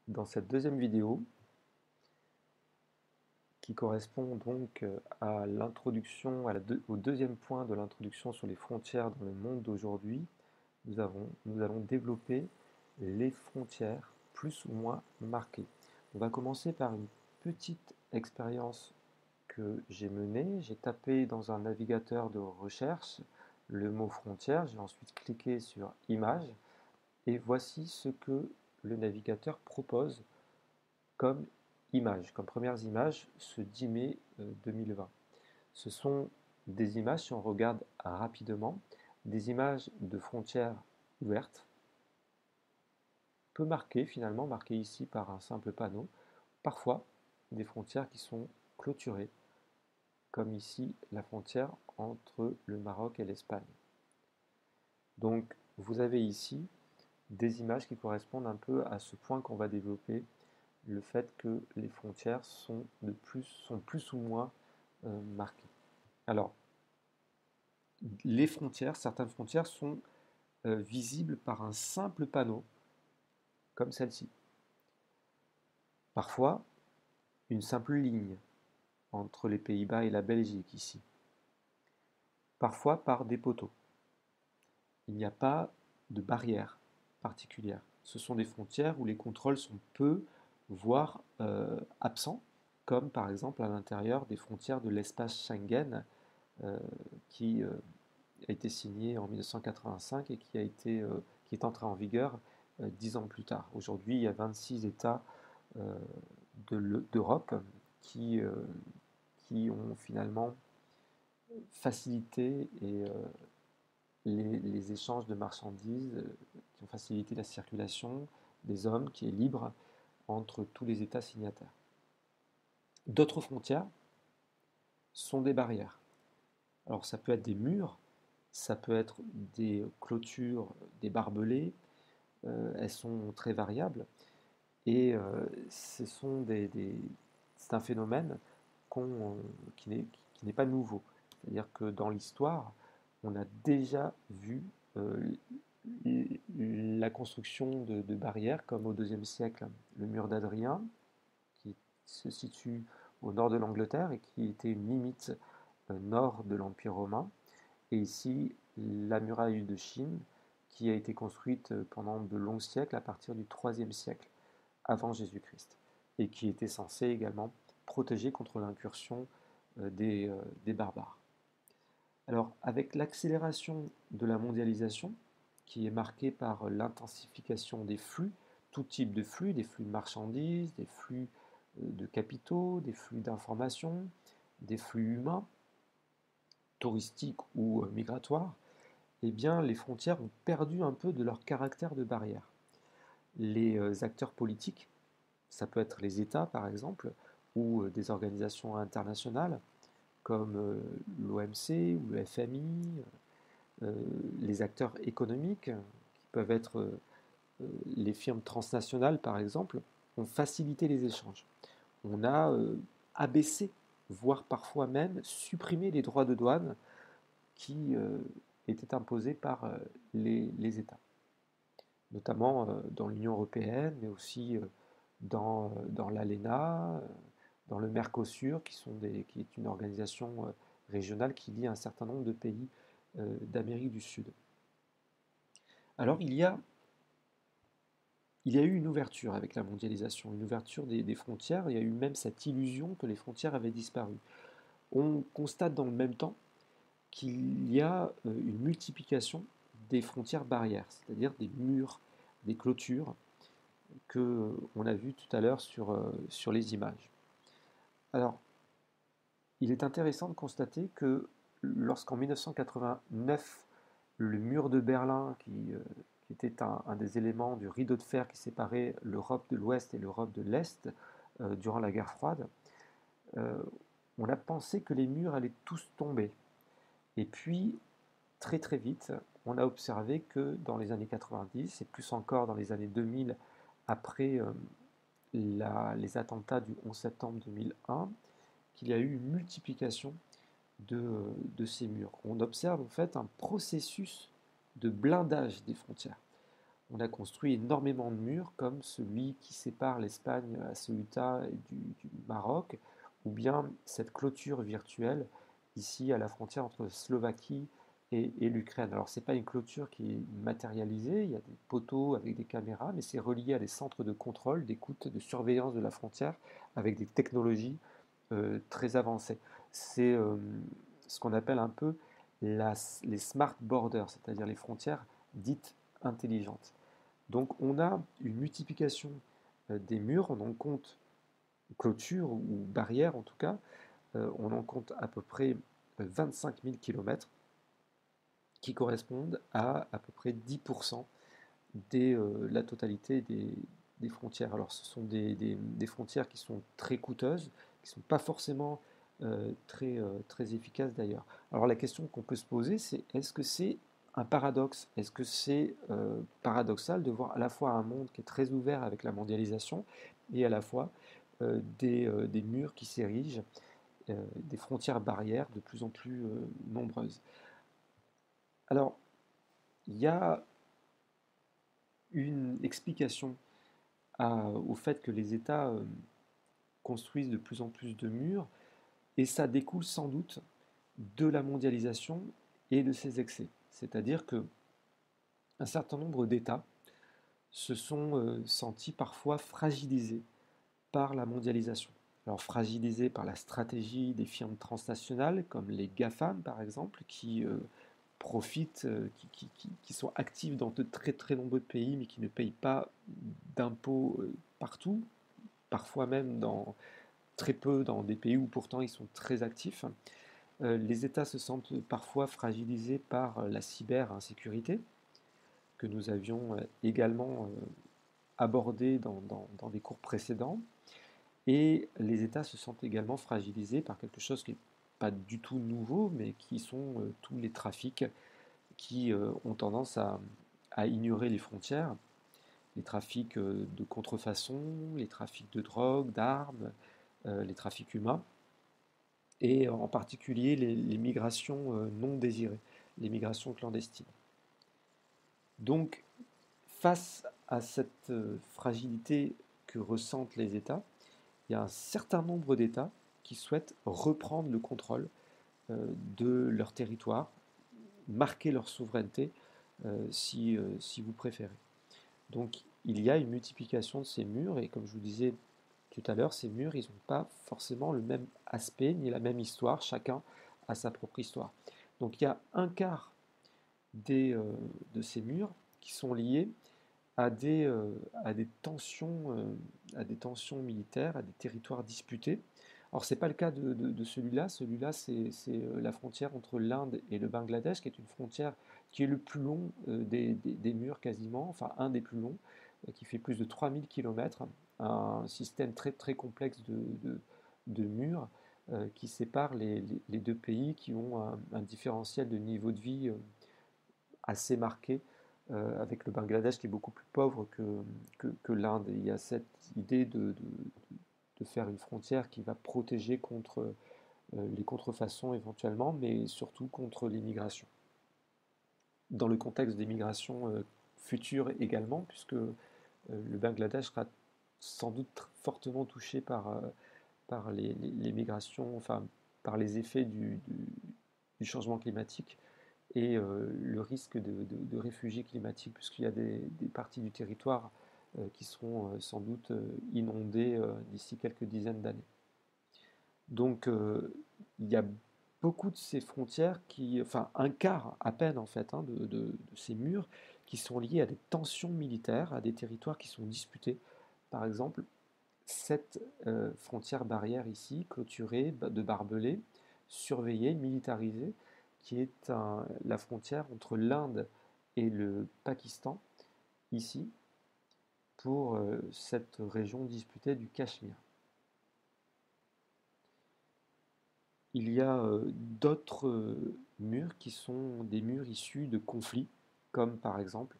Dans cette deuxième vidéo, qui correspond donc à l'introduction, au deuxième point de l'introduction sur les frontières dans le monde d'aujourd'hui, nous allons développer les frontières plus ou moins marquées. On va commencer par une petite expérience que j'ai menée. J'ai tapé dans un navigateur de recherche le mot frontière, j'ai ensuite cliqué sur image et voici ce que le navigateur propose comme images, comme premières images ce 10 mai 2020. Ce sont des images, si on regarde rapidement, des images de frontières ouvertes, peu marquées finalement, marquées ici par un simple panneau, parfois des frontières qui sont clôturées, comme ici la frontière entre le Maroc et l'Espagne. Donc vous avez ici des images qui correspondent un peu à ce point qu'on va développer, le fait que les frontières sont plus ou moins marquées. Alors, les frontières, certaines frontières sont visibles par un simple panneau, comme celle-ci. Parfois, une simple ligne entre les Pays-Bas et la Belgique ici. Parfois par des poteaux. Il n'y a pas de barrière particulière. Ce sont des frontières où les contrôles sont peu, voire absents, comme par exemple à l'intérieur des frontières de l'espace Schengen, qui a été signé en 1985 et qui est entré en vigueur 10 ans plus tard. Aujourd'hui, il y a 26 États d'Europe qui ont finalement facilité les échanges de marchandises, qui ont facilité la circulation des hommes, qui est libre entre tous les États signataires. D'autres frontières sont des barrières. Alors ça peut être des murs, ça peut être des clôtures, des barbelés, elles sont très variables et c'est un phénomène qui n'est pas nouveau. C'est-à-dire que dans l'histoire, on a déjà vu euh, la construction de barrières, comme au IIe siècle, le mur d'Adrien, qui se situe au nord de l'Angleterre et qui était une limite nord de l'Empire romain. Et ici, la muraille de Chine, qui a été construite pendant de longs siècles, à partir du IIIe siècle avant Jésus-Christ, et qui était censée également protéger contre l'incursion des barbares. Alors, avec l'accélération de la mondialisation, qui est marquée par l'intensification des flux, tout type de flux, des flux de marchandises, des flux de capitaux, des flux d'informations, des flux humains, touristiques ou migratoires, eh bien, les frontières ont perdu un peu de leur caractère de barrière. Les acteurs politiques, ça peut être les États par exemple, ou des organisations internationales comme l'OMC ou le FMI, euh, les acteurs économiques, qui peuvent être les firmes transnationales par exemple, ont facilité les échanges. On a abaissé, voire parfois même supprimé les droits de douane qui étaient imposés par les États, notamment dans l'Union européenne, mais aussi dans l'ALENA, dans le Mercosur, qui est une organisation régionale qui lie un certain nombre de pays d'Amérique du Sud. Alors il y a eu une ouverture avec la mondialisation, une ouverture des frontières, il y a eu même cette illusion que les frontières avaient disparu. On constate dans le même temps qu'il y a une multiplication des frontières barrières, c'est-à-dire des murs, des clôtures que on a vu tout à l'heure sur les images. Alors, il est intéressant de constater que lorsqu'en 1989, le mur de Berlin, qui était un des éléments du rideau de fer qui séparait l'Europe de l'Ouest et l'Europe de l'Est durant la guerre froide, euh, on a pensé que les murs allaient tous tomber. Et puis, très très vite, on a observé que dans les années 90, et plus encore dans les années 2000, après les attentats du 11 septembre 2001, qu'il y a eu une multiplication de ces murs. On observe en fait un processus de blindage des frontières. On a construit énormément de murs, comme celui qui sépare l'Espagne à Ceuta du Maroc, ou bien cette clôture virtuelle ici à la frontière entre la Slovaquie et l'Ukraine. Alors, ce n'est pas une clôture qui est matérialisée, il y a des poteaux avec des caméras, mais c'est relié à des centres de contrôle, d'écoute, de surveillance de la frontière avec des technologies très avancées. C'est ce qu'on appelle un peu les smart borders, c'est-à-dire les frontières dites intelligentes. Donc on a une multiplication des murs, on en compte clôture ou barrière en tout cas, on en compte à peu près 25 000 kilomètres qui correspondent à peu près 10% de la totalité des frontières. Alors ce sont des frontières qui sont très coûteuses, qui ne sont pas forcément très efficaces d'ailleurs. Alors la question qu'on peut se poser, c'est est-ce que c'est un paradoxe? Est-ce que c'est paradoxal de voir à la fois un monde qui est très ouvert avec la mondialisation et à la fois des murs qui s'érigent, des frontières barrières de plus en plus nombreuses? Alors, il y a une explication au fait que les États construisent de plus en plus de murs, et ça découle sans doute de la mondialisation et de ses excès. C'est-à-dire que un certain nombre d'États se sont sentis parfois fragilisés par la mondialisation. Alors fragilisés par la stratégie des firmes transnationales comme les GAFAM par exemple, qui profitent, qui sont actifs dans de très très nombreux pays mais qui ne payent pas d'impôts partout, parfois même très peu dans des pays où pourtant ils sont très actifs. Les États se sentent parfois fragilisés par la cyber-insécurité, que nous avions également abordé dans des cours précédents. Et les États se sentent également fragilisés par quelque chose qui n'est pas du tout nouveau, mais qui sont tous les trafics qui ont tendance à ignorer les frontières, les trafics de contrefaçon, les trafics de drogue, d'armes, les trafics humains, et en particulier les migrations non désirées, les migrations clandestines. Donc, face à cette fragilité que ressentent les États, il y a un certain nombre d'États qui souhaitent reprendre le contrôle de leur territoire, marquer leur souveraineté, si vous préférez. Donc il y a une multiplication de ces murs, et comme je vous disais tout à l'heure, ces murs, ils n'ont pas forcément le même aspect ni la même histoire, chacun a sa propre histoire. Donc il y a un quart de ces murs qui sont liés à des tensions militaires, à des territoires disputés. Alors, ce n'est pas le cas de celui-là. Celui-là, c'est la frontière entre l'Inde et le Bangladesh, qui est une frontière qui est le plus long des murs quasiment, enfin un des plus longs, qui fait plus de 3000 km, un système très, très complexe de murs qui sépare les deux pays qui ont un différentiel de niveau de vie assez marqué, avec le Bangladesh qui est beaucoup plus pauvre que l'Inde. Il y a cette idée de faire une frontière qui va protéger contre les contrefaçons éventuellement, mais surtout contre l'immigration. Dans le contexte des migrations futures également, puisque le Bangladesh sera sans doute fortement touché par les migrations, enfin par les effets du changement climatique et le risque de réfugiés climatiques, puisqu'il y a des parties du territoire qui seront sans doute inondées d'ici quelques dizaines d'années. Donc il y a beaucoup de ces frontières enfin un quart à peine en fait de ces murs qui sont liés à des tensions militaires, à des territoires qui sont disputés. Par exemple, cette frontière barrière ici, clôturée de barbelés, surveillée, militarisée, qui est la frontière entre l'Inde et le Pakistan, ici, pour cette région disputée du Cachemire. Il y a d'autres murs qui sont des murs issus de conflits, comme par exemple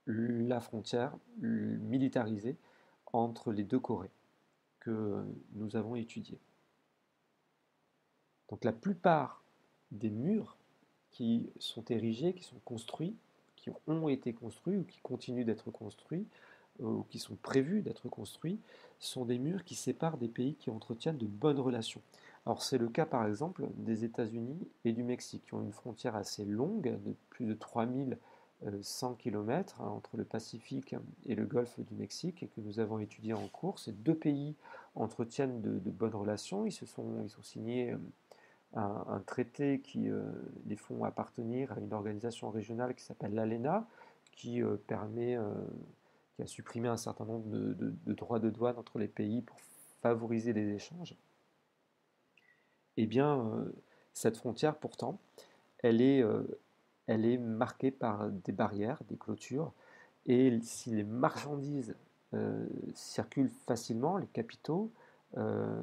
la frontière militarisée entre les deux Corées que nous avons étudiée. Donc la plupart des murs qui sont érigés, qui sont construits, qui ont été construits ou qui continuent d'être construits ou qui sont prévus d'être construits sont des murs qui séparent des pays qui entretiennent de bonnes relations. Alors c'est le cas par exemple des États-Unis et du Mexique qui ont une frontière assez longue de plus de 3100 km entre le Pacifique et le golfe du Mexique et que nous avons étudié en cours. Ces deux pays entretiennent de bonnes relations. Ils ont signé un traité qui les font appartenir à une organisation régionale qui s'appelle l'ALENA, qui qui a supprimé un certain nombre de droits de douane entre les pays pour favoriser les échanges. Eh bien, cette frontière, pourtant, elle est, euh, elle est marquée par des barrières, des clôtures, et si les marchandises circulent facilement, les capitaux, euh,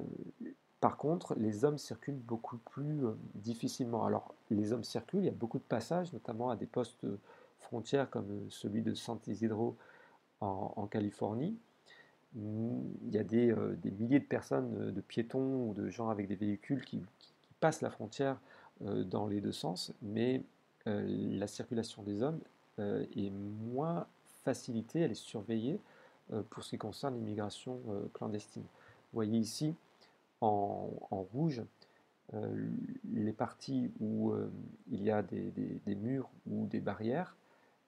par contre, les hommes circulent beaucoup plus difficilement. Alors, les hommes circulent, il y a beaucoup de passages, notamment à des postes frontières comme celui de San Isidro en Californie. Il y a des milliers de personnes, de piétons ou de gens avec des véhicules qui passent la frontière dans les deux sens, mais la circulation des hommes est moins facilitée, elle est surveillée pour ce qui concerne l'immigration clandestine. Vous voyez ici en rouge les parties où il y a des murs ou des barrières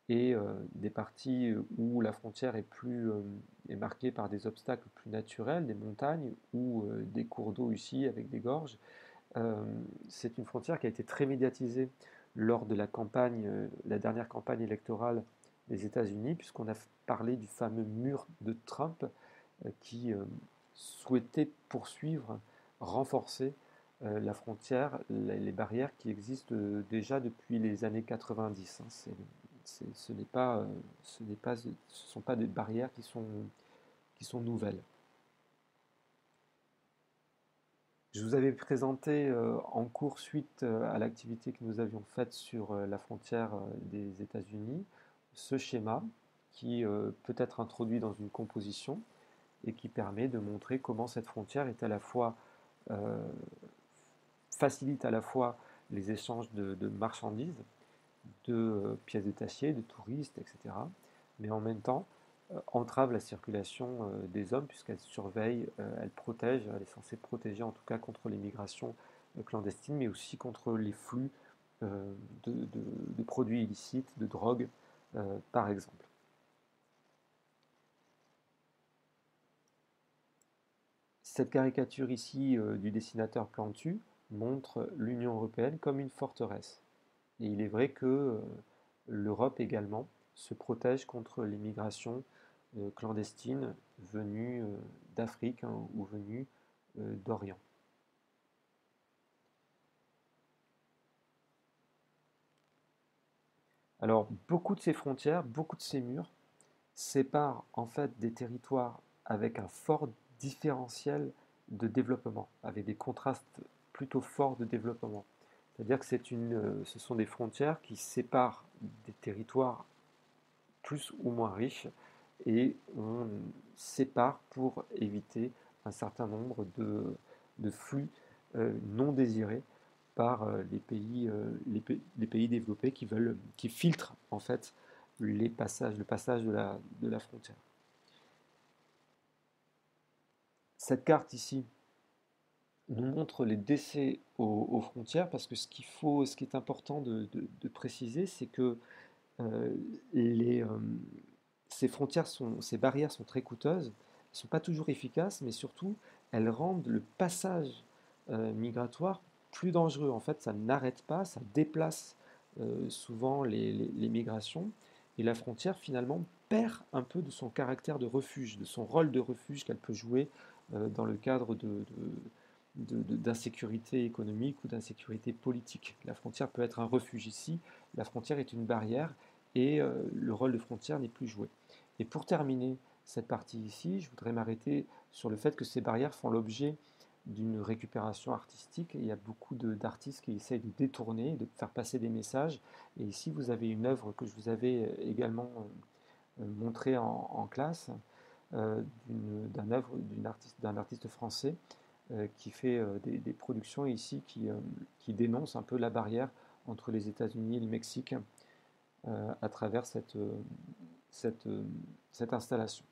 et des parties où la frontière est marquée par des obstacles plus naturels, des montagnes ou des cours d'eau ici avec des gorges. C'est une frontière qui a été très médiatisée lors de la dernière campagne électorale des États-Unis, puisqu'on a parlé du fameux mur de Trump qui souhaitait poursuivre, renforcer la frontière, les barrières qui existent déjà depuis les années 90. Ce ne sont pas des barrières qui sont nouvelles. Je vous avais présenté en cours suite à l'activité que nous avions faite sur la frontière des États-Unis ce schéma qui peut être introduit dans une composition et qui permet de montrer comment cette frontière est à la fois euh, facilite à la fois les échanges de marchandises, de pièces détachées, de touristes, etc. Mais en même temps, entrave la circulation des hommes puisqu'elle surveille, elle protège, elle est censée protéger en tout cas contre l'immigration clandestine, mais aussi contre les flux de produits illicites, de drogue, par exemple. Cette caricature ici du dessinateur Plantu montre l'Union européenne comme une forteresse. Et il est vrai que l'Europe également se protège contre l'immigration clandestine venue d'Afrique ou venue d'Orient. Alors, beaucoup de ces frontières, beaucoup de ces murs séparent en fait des territoires avec un fort différentiel de développement, avec des contrastes plutôt forts de développement. C'est-à-dire que ce sont des frontières qui séparent des territoires plus ou moins riches et on sépare pour éviter un certain nombre de flux non désirés par les pays développés qui filtrent en fait le passage de la frontière. Cette carte ici nous montre les décès aux frontières parce que ce qui est important de préciser, c'est que euh, les, euh, ces barrières sont très coûteuses, elles ne sont pas toujours efficaces, mais surtout elles rendent le passage migratoire plus dangereux. En fait, ça n'arrête pas, ça déplace souvent les migrations, et la frontière finalement perd un peu de son caractère de refuge, de son rôle de refuge qu'elle peut jouer dans le cadre d'insécurité économique ou d'insécurité politique. La frontière peut être un refuge ici, la frontière est une barrière et le rôle de frontière n'est plus joué. Et pour terminer cette partie ici, je voudrais m'arrêter sur le fait que ces barrières font l'objet d'une récupération artistique. Et il y a beaucoup d'artistes qui essayent de détourner, de faire passer des messages. Et ici, vous avez une œuvre que je vous avais également montrée en classe, d'un artiste français qui fait des productions ici qui dénoncent un peu la barrière entre les États-Unis et le Mexique à travers cette, cette installation.